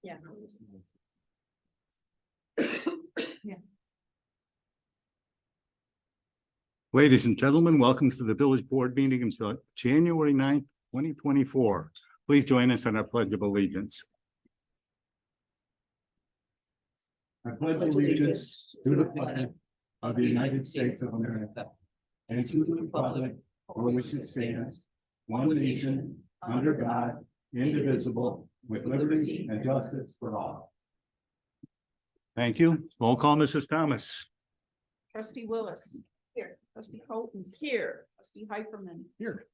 Yeah. Ladies and gentlemen, welcome to the village board meeting until January 9th, 2024. Please join us in our pledge of allegiance. I pledge allegiance to the flag of the United States of America and to the republic for which it stands, one nation, under God, indivisible, with liberty and justice for all. Thank you. Roll call, Mrs. Thomas. Trustee Willis. Here. Trustee Colton. Here. Trustee Hyperman. Here.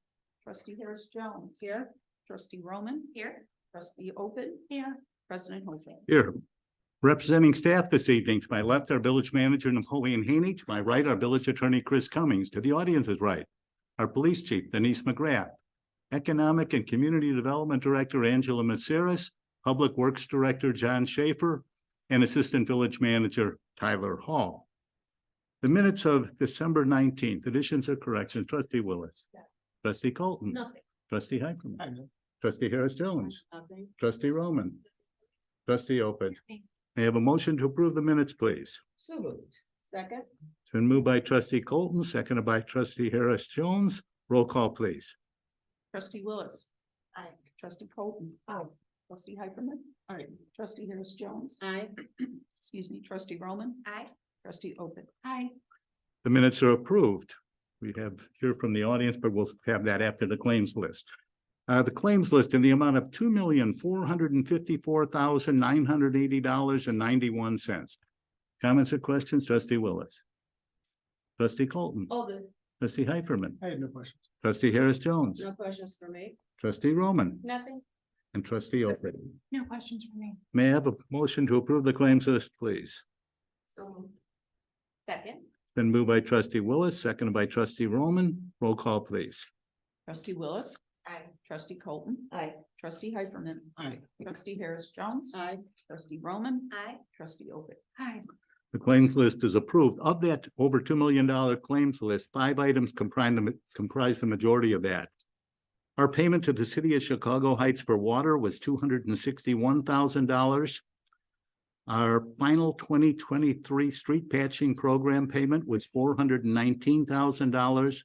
Trustee Harris Jones. Here. Trustee Roman. Here. Trustee Open. Here. President Hope. Here. Representing staff this evening, to my left, our village manager, Napoleon Haney. To my right, our village attorney, Chris Cummings. To the audience's right, our police chief, Denise McGrath. Economic and Community Development Director, Angela Maceras. Public Works Director, John Schaefer. And Assistant Village Manager, Tyler Hall. The minutes of December 19th, additions or corrections, Trustee Willis. Yeah. Trustee Colton. Nothing. Trustee Hyperman. Trustee Harris Jones. Nothing. Trustee Roman. Trustee Open. May I have a motion to approve the minutes, please? So moved. Second. It's been moved by Trustee Colton, seconded by Trustee Harris Jones. Roll call, please. Trustee Willis. Aye. Trustee Colton. Aye. Trustee Hyperman. Aye. Trustee Harris Jones. Aye. Excuse me. Trustee Roman. Aye. Trustee Open. Aye. The minutes are approved. We have here from the audience, but we'll have that after the claims list. The claims list in the amount of $2,454,980.91. Comments or questions, Trustee Willis? Trustee Colton? All good. Trustee Hyperman? I have no questions. Trustee Harris Jones? No questions for me. Trustee Roman? Nothing. And Trustee Open. No questions for me. May I have a motion to approve the claims list, please? Second. Been moved by Trustee Willis, seconded by Trustee Roman. Roll call, please. Trustee Willis. Aye. Trustee Colton. Aye. Trustee Hyperman. Aye. Trustee Harris Jones. Aye. Trustee Roman. Aye. Trustee Open. Aye. The claims list is approved. Of that over $2 million claims list, 5 items comprise the majority of that. Our payment to the city of Chicago Heights for water was $261,000. Our final 2023 street patching program payment was $419,000.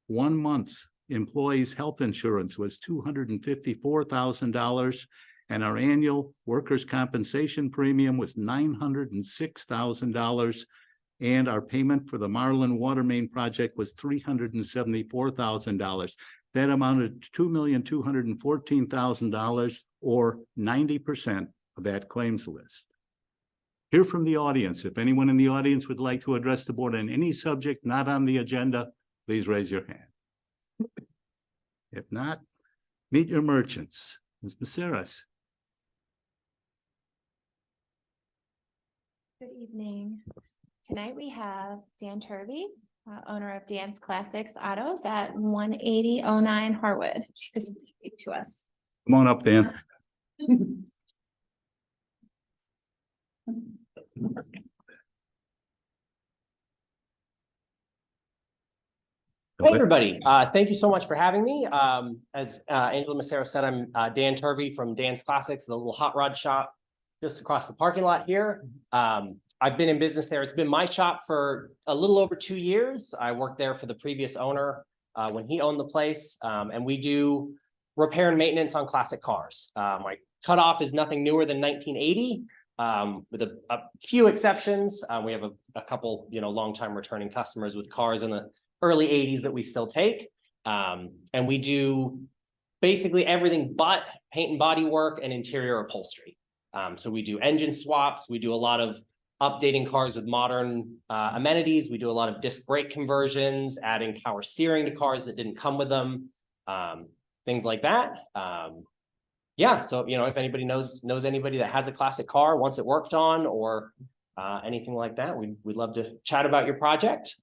1 month's employees' health insurance was $254,000. And our annual workers' compensation premium was $906,000. And our payment for the Marlin Water Main project was $374,000. That amounted to $2,214,000, or 90% of that claims list. Hear from the audience. If anyone in the audience would like to address the board on any subject not on the agenda, please raise your hand. If not, meet your merchants. Ms. Maceras. Good evening. Tonight we have Dan Turvey, owner of Dan's Classics Autos at 18009 Harwood, to speak to us. Come on up, Dan. Hey, everybody. Thank you so much for having me. As Angela Macero said, I'm Dan Turvey from Dan's Classics, the little hot rod shop just across the parking lot here. I've been in business there. It's been my shop for a little over 2 years. I worked there for the previous owner when he owned the place, and we do repair and maintenance on classic cars. My cutoff is nothing newer than 1980. With a few exceptions. We have a couple, longtime returning customers with cars in the early 80s that we still take. And we do basically everything but paint and body work and interior upholstery. So we do engine swaps. We do a lot of updating cars with modern amenities. We do a lot of disc brake conversions, adding power steering to cars that didn't come with them, things like that. Yeah, so if anybody knows anybody that has a classic car, wants it worked on, or anything like that, we'd love to chat about your project.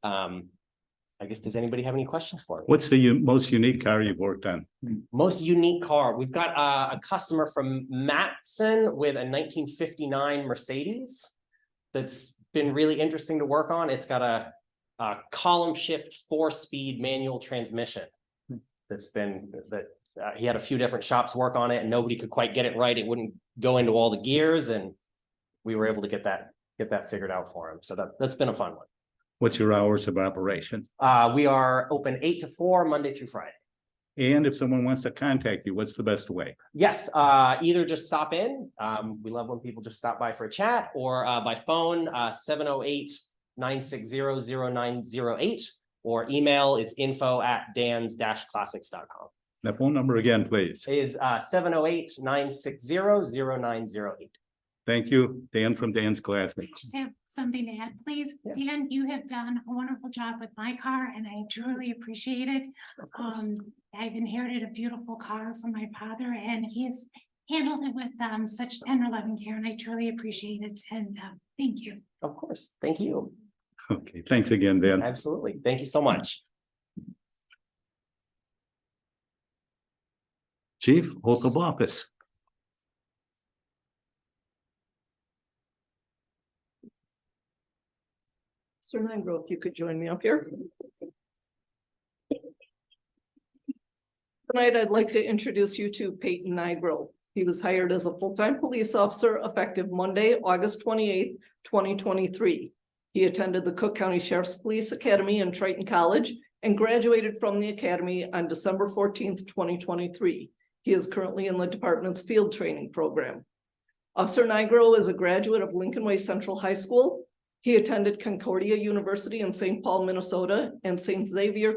I guess, does anybody have any questions for me? What's the most unique car you've worked on? Most unique car. We've got a customer from Matson with a 1959 Mercedes that's been really interesting to work on. It's got a column shift 4-speed manual transmission that he had a few different shops work on it and nobody could quite get it right. It wouldn't go into all the gears, and we were able to get that figured out for him. So that's been a fun one. What's your hours of operation? We are open 8 to 4, Monday through Friday. And if someone wants to contact you, what's the best way? Yes, either just stop in. We love when people just stop by for a chat, or by phone, 708-960-0908, or email, it's info@dans-classics.com. That phone number again, please. Is 708-960-0908. Thank you, Dan from Dan's Classics. Just have something to add, please. Yeah. Dan, you have done a wonderful job with my car and I truly appreciate it. I've inherited a beautiful car from my father and he's handled it with such tender loving care, and I truly appreciate it. And thank you. Of course, thank you. Okay, thanks again, Dan. Absolutely, thank you so much. Chief, oath of office. Sir Nigro, if you could join me up here. Tonight, I'd like to introduce you to Peyton Nigro. He was hired as a full-time police officer effective Monday, August 28th, 2023. He attended the Cook County Sheriff's Police Academy in Triton College and graduated from the academy on December 14th, 2023. He is currently in the department's field training program. Officer Nigro is a graduate of Lincoln Way Central High School. He attended Concordia University in St. Paul, Minnesota, and St. Xavier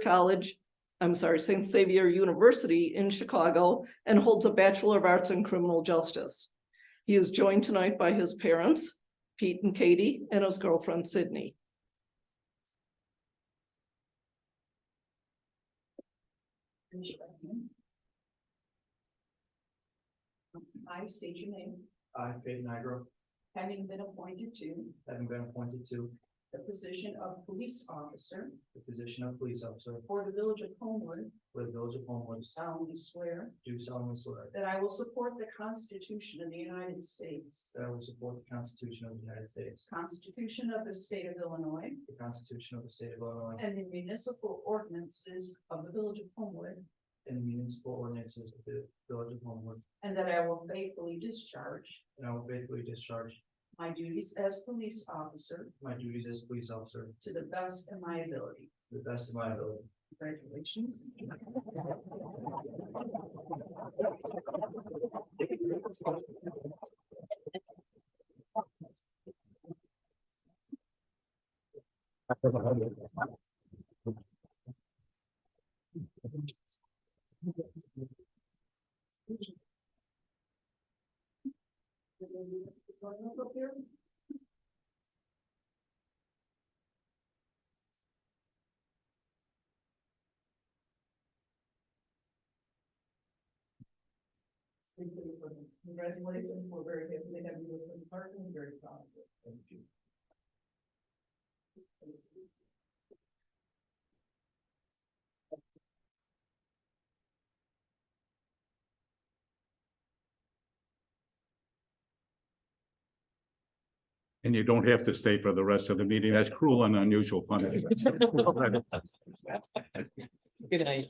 University in Chicago, and holds a Bachelor of Arts in Criminal Justice. He is joined tonight by his parents, Pete and Katie, and his girlfriend, Sydney. I state your name, I, Peyton Nigro, having been appointed to the position of police officer the position of police officer for the village of Homewood, for the village of Homewood, solemnly swear do solemnly swear that I will support the Constitution of the United States, that I will support the Constitution of the United States, Constitution of the State of Illinois, the Constitution of the State of Illinois, and the municipal ordinances of the village of Homewood, and the municipal ordinances of the village of Homewood, and that I will faithfully discharge and I will faithfully discharge my duties as police officer my duties as police officer to the best of my ability. to the best of my ability. Congratulations. Congratulations, we're very happy to have you with the department, and very proud of you. Thank you. And you don't have to stay for the rest of the meeting. That's cruel and unusual punishment. Good night.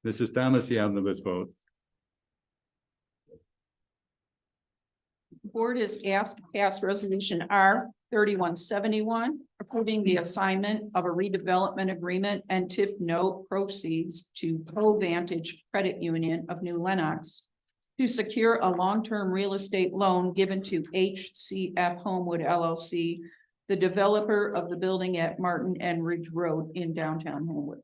Mrs. Thomas, the omnibus vote. The board is asked to pass resolution R 3171, approving the assignment of a redevelopment agreement and TIF note proceeds to Vantage Credit Union of New Lenox to secure a long-term real estate loan given to HCF Homewood LLC, the developer of the building at Martin and Ridge Road in downtown Homewood.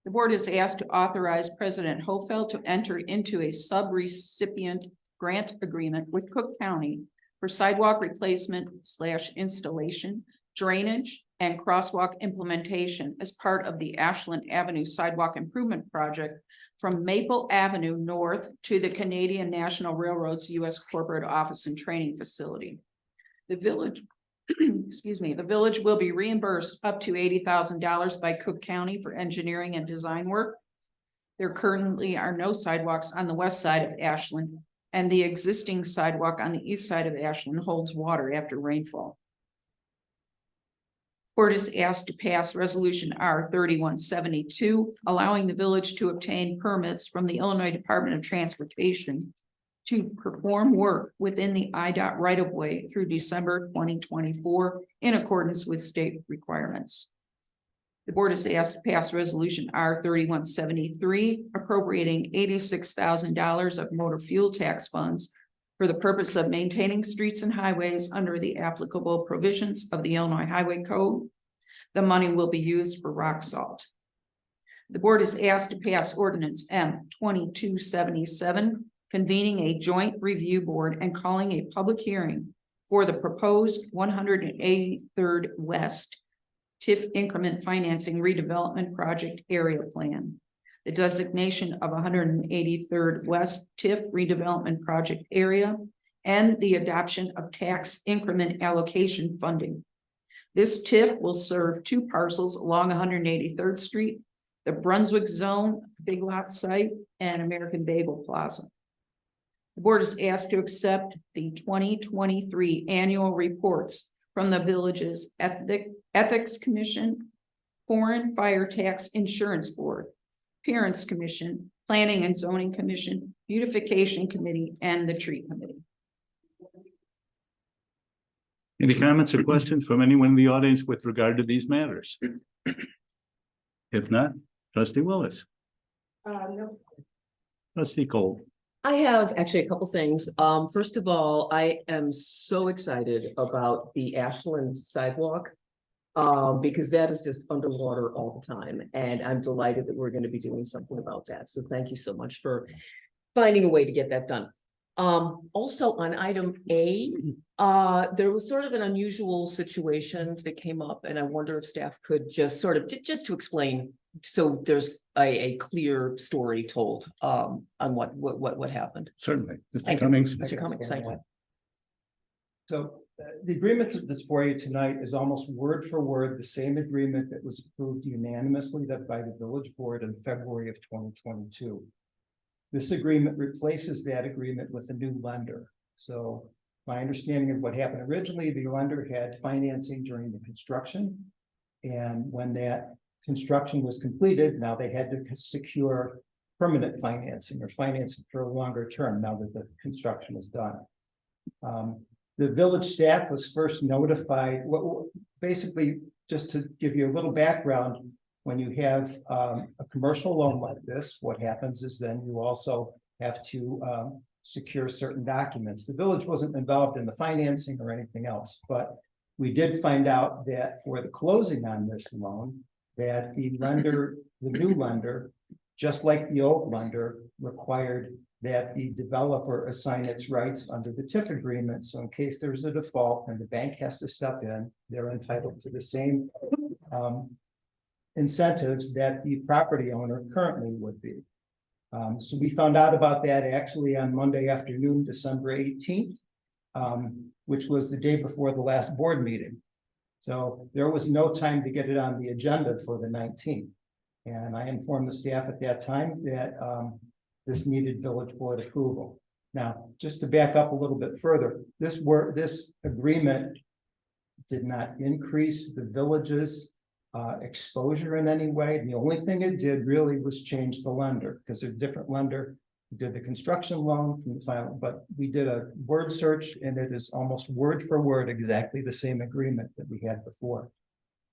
The board is asked to authorize President Hofeld to enter into a sub-recipient grant agreement with Cook County for sidewalk replacement / installation, drainage, and crosswalk implementation as part of the Ashland Avenue Sidewalk Improvement Project from Maple Avenue North to the Canadian National Railroad's U.S. Corporate Office and Training Facility. The village, excuse me, the village will be reimbursed up to $80,000 by Cook County for engineering and design work. There currently are no sidewalks on the west side of Ashland and the existing sidewalk on the east side of Ashland holds water after rainfall. Board is asked to pass resolution R 3172, allowing the village to obtain permits from the Illinois Department of Transportation to perform work within the IDOT right-of-way through December 2024 in accordance with state requirements. The board is asked to pass resolution R 3173, appropriating $86,000 of motor fuel tax funds for the purpose of maintaining streets and highways under the applicable provisions of the Illinois Highway Code. The money will be used for rock salt. The board is asked to pass ordinance M 2277, convening a joint review board and calling a public hearing for the proposed 183rd West TIF increment financing redevelopment project area plan. The designation of 183rd West TIF redevelopment project area and the adoption of tax increment allocation funding. This TIF will serve two parcels along 183rd Street, the Brunswick Zone Big Lot site, and American Bagel Plaza. The board is asked to accept the 2023 annual reports from the village's Ethics Commission, Foreign Fire Tax Insurance Board, Appearance Commission, Planning and Zoning Commission, Beautification Committee, and the Tree Committee. Any comments or questions from anyone in the audience with regard to these matters? If not, trustee Willis, No. trustee Cole. I have actually a couple things. First of all, I am so excited about the Ashland sidewalk. Because that is just underwater all the time, and I'm delighted that we're going to be doing something about that. So thank you so much for finding a way to get that done. Also on item A, there was sort of an unusual situation that came up, and I wonder if staff could just sort of just to explain, so there's a clear story told on what happened. Certainly. Mr. Thank you. Cummings. Mr. Cummings, thank you. So the agreement that's before you tonight is almost word for word the same agreement that was approved unanimously by the village board in February of 2022. This agreement replaces that agreement with a new lender. So my understanding of what happened originally, the lender had financing during the construction. And when that construction was completed, now they had to secure permanent financing or financing for a longer term now that the construction is done. The village staff was first notified, basically, just to give you a little background, when you have a commercial loan like this, what happens is then you also have to secure certain documents. The village wasn't involved in the financing or anything else, but we did find out that for the closing on this loan, that the lender, the new lender, just like the old lender, required that the developer assign its rights under the TIF agreement. So in case there's a default and the bank has to step in, they're entitled to the same incentives that the property owner currently would be. So we found out about that actually on Monday afternoon, December 18th, which was the day before the last board meeting. So there was no time to get it on the agenda for the 19th. And I informed the staff at that time that this needed village board approval. Now, just to back up a little bit further, this agreement did not increase the village's exposure in any way. The only thing it did really was change the lender, because a different lender did the construction loan from the file, but we did a word search and it is almost word for word exactly the same agreement that we had before.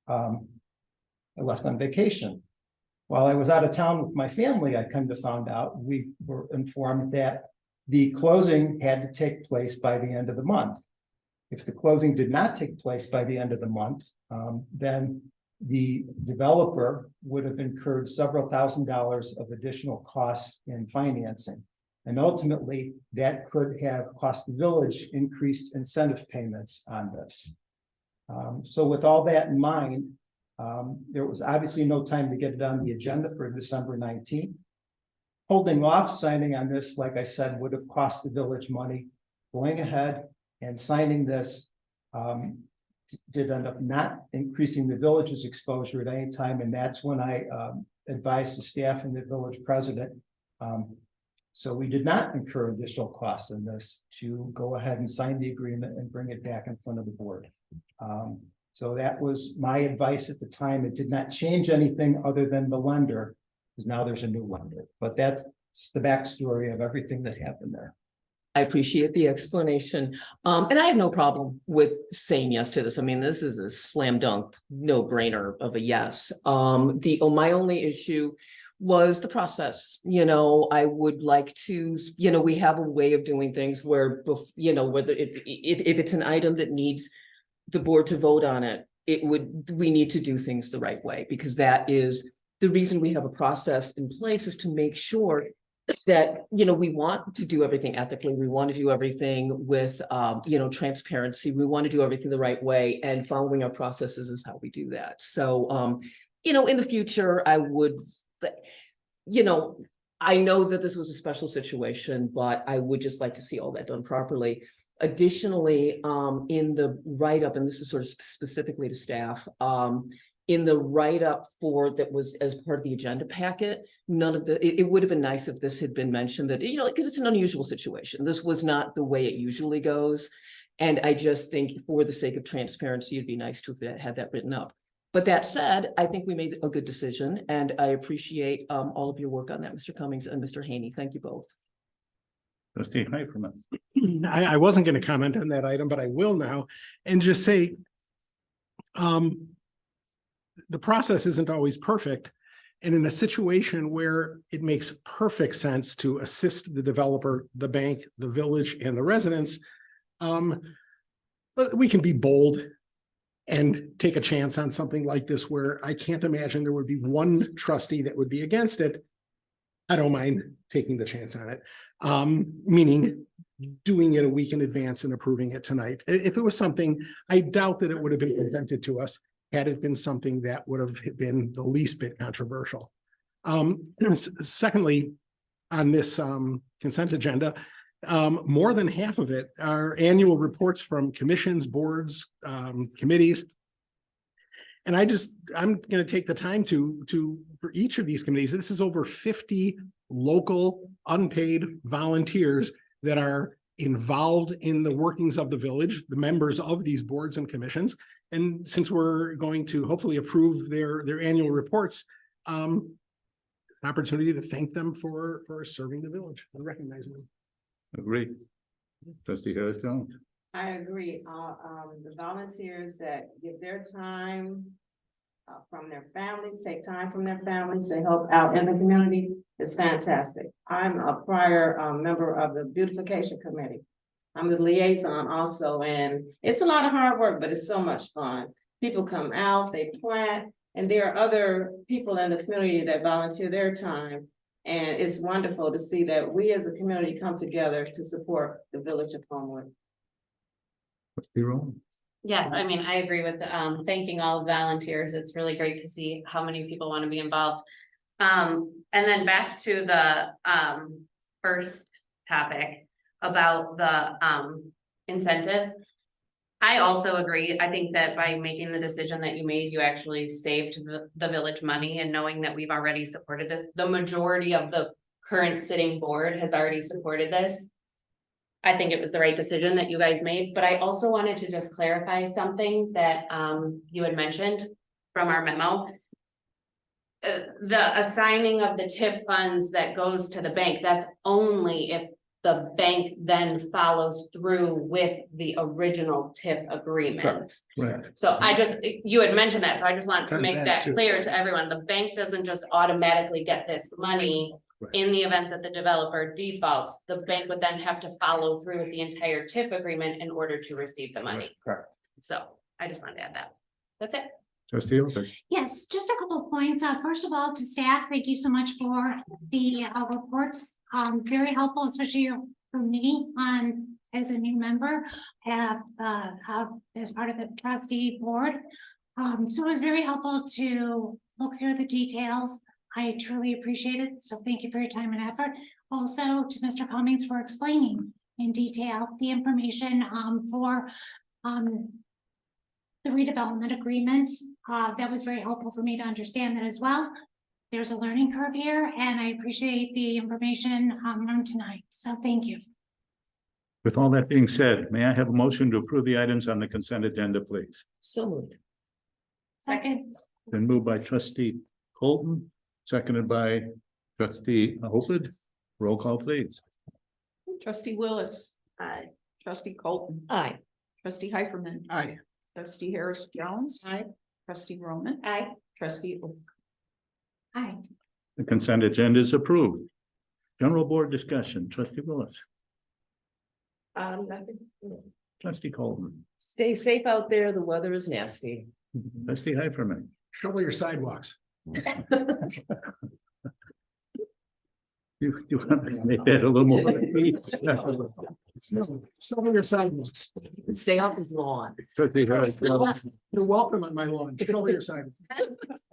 I left on vacation. While I was out of town with my family, I kind of found out, we were informed that the closing had to take place by the end of the month. If the closing did not take place by the end of the month, then the developer would have incurred several $1,000s of additional costs in financing. And ultimately, that could have cost the village increased incentive payments on this. So with all that in mind, there was obviously no time to get it on the agenda for December 19th. Holding off signing on this, like I said, would have cost the village money. Going ahead and signing this did end up not increasing the village's exposure at any time. And that's when I advised the staff and the village president So we did not incur additional costs in this to go ahead and sign the agreement and bring it back in front of the board. So that was my advice at the time. It did not change anything other than the lender, because now there's a new lender. But that's the backstory of everything that happened there. I appreciate the explanation. And I have no problem with saying yes to this. I mean, this is a slam dunk, no brainer of a yes. My only issue was the process. You know, I would like to, you know, we have a way of doing things where, you know, whether if it's an item that needs the board to vote on it, we need to do things the right way, because that is the reason we have a process in place, is to make sure that, you know, we want to do everything ethically. We want to do everything with, you know, transparency. We want to do everything the right way, and following our processes is how we do that. So, you know, in the future, I would, you know, I know that this was a special situation, but I would just like to see all that done properly. Additionally, in the write-up, and this is sort of specifically to staff, in the write-up that was as part of the agenda packet, none of it would have been nice if this had been mentioned, that, you know, because it's an unusual situation. This was not the way it usually goes. And I just think, for the sake of transparency, it'd be nice to have had that written up. But that said, I think we made a good decision, and I appreciate all of your work on that, Mr. Cummings and Mr. Haney. Thank you both. Trustee Heiferman. I wasn't going to comment on that item, but I will now, and just say, the process isn't always perfect. And in a situation where it makes perfect sense to assist the developer, the bank, the village, and the residents, we can be bold and take a chance on something like this, where I can't imagine there would be one trustee that would be against it. I don't mind taking the chance on it, meaning doing it a week in advance and approving it tonight. If it was something, I doubt that it would have been presented to us had it been something that would have been the least bit controversial. Secondly, on this consent agenda, more than half of it are annual reports from commissions, boards, committees. And I'm going to take the time for each of these committees. This is over 50 local unpaid volunteers that are involved in the workings of the village, the members of these boards and commissions. And since we're going to hopefully approve their annual reports, it's an opportunity to thank them for serving the village and recognizing them. Agree. Trustee Harris Jones. I agree. The volunteers that give their time from their families, take time from their families to help out in the community is fantastic. I'm a prior member of the beautification committee. I'm the liaison also, and it's a lot of hard work, but it's so much fun. People come out, they plant, and there are other people in the community that volunteer their time. And it's wonderful to see that we as a community come together to support the village of Homewood. Trustee Rowan. Yes, I mean, I agree with thanking all the volunteers. It's really great to see how many people want to be involved. And then back to the first topic about the incentives. I also agree. I think that by making the decision that you made, you actually saved the village money, and knowing that we've already supported it. The majority of the current sitting board has already supported this. I think it was the right decision that you guys made, but I also wanted to just clarify something that you had mentioned from our memo. The assigning of the TIF funds that goes to the bank, that's only if the bank then follows through with the original TIF agreement. Right. So you had mentioned that, so I just want to make that clear to everyone. The bank doesn't just automatically get this money. In the event that the developer defaults, the bank would then have to follow through with the entire TIF agreement in order to receive the money. Correct. So I just wanted to add that. That's it. Trustee Elder. Yes, just a couple of points. First of all, to staff, thank you so much for the reports. Very helpful, especially for me as a new member, as part of the trustee board. So it was very helpful to look through the details. I truly appreciate it. So thank you for your time and effort. Also to Mr. Cummings for explaining in detail the information for the redevelopment agreement. That was very helpful for me to understand that as well. there's a learning curve here and I appreciate the information learned tonight. So thank you. With all that being said, may I have a motion to approve the items on the consent agenda, please? So moved. Second, Been moved by trustee Colton, seconded by trustee Hope. Roll call, please. Trustee Willis. Aye. Trustee Colton. Aye. Trustee Heiferman. Aye. Trustee Harris Jones. Aye. Trustee Roman. Aye. Trustee Oak. aye. The consent agenda is approved. General board discussion, trustee Willis, trustee Colton, Stay safe out there. The weather is nasty. trustee Heiferman. Shovel your sidewalks. You want to make that a little more? Shovel your sidewalks. Stay off his lawn. Trustee Harris, You're welcome on my lawn. Shovel your sidewalks.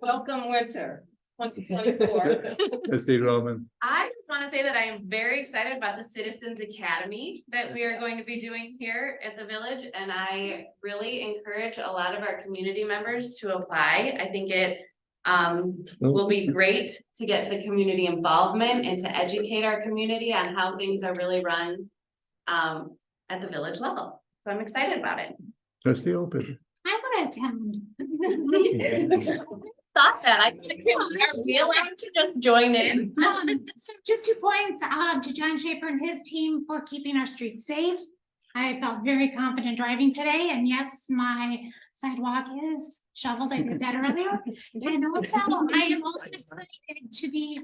Welcome winter, 2024. trustee Roman, I just want to say that I am very excited about the Citizens Academy that we are going to be doing here at the village. And I really encourage a lot of our community members to apply. I think it will be great to get the community involvement and to educate our community on how things are really run at the village level. So I'm excited about it. trustee Open. I want to attend. Thought that I could, are we allowed to just join in? So just 2 points, to John Schaefer and his team for keeping our streets safe. I felt very confident driving today, and yes, my sidewalk is shoveled. I did that earlier. And also, I am also excited to be,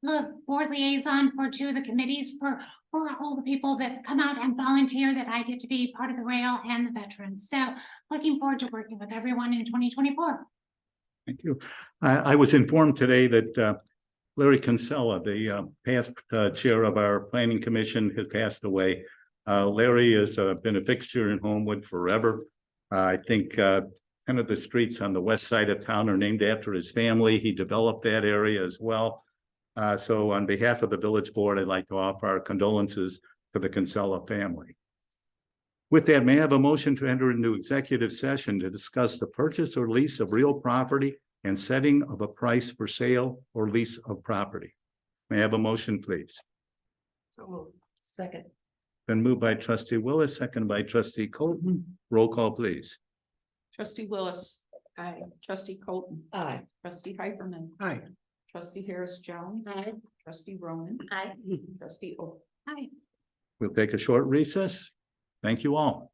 the board liaison for 2 of the committees for all the people that come out and volunteer that I get to be part of the rail and the veterans. So looking forward to working with everyone in 2024. Thank you. I was informed today that Larry Kinsella, the past chair of our planning commission, has passed away. Larry has been a fixture in Homewood forever. I think 10 of the streets on the west side of town are named after his family. He developed that area as well. So on behalf of the village board, I'd like to offer our condolences to the Kinsella family. With that, may I have a motion to enter into executive session to discuss the purchase or lease of real property and setting of a price for sale or lease of property? May I have a motion, please? Second. Been moved by trustee Willis, seconded by trustee Colton. Roll call, please. Trustee Willis. Aye. Trustee Colton. Aye. Trustee Heiferman. Aye. Trustee Harris Jones. Aye. Trustee Roman. Aye. Trustee Oak. Hi. We'll take a short recess. Thank you all.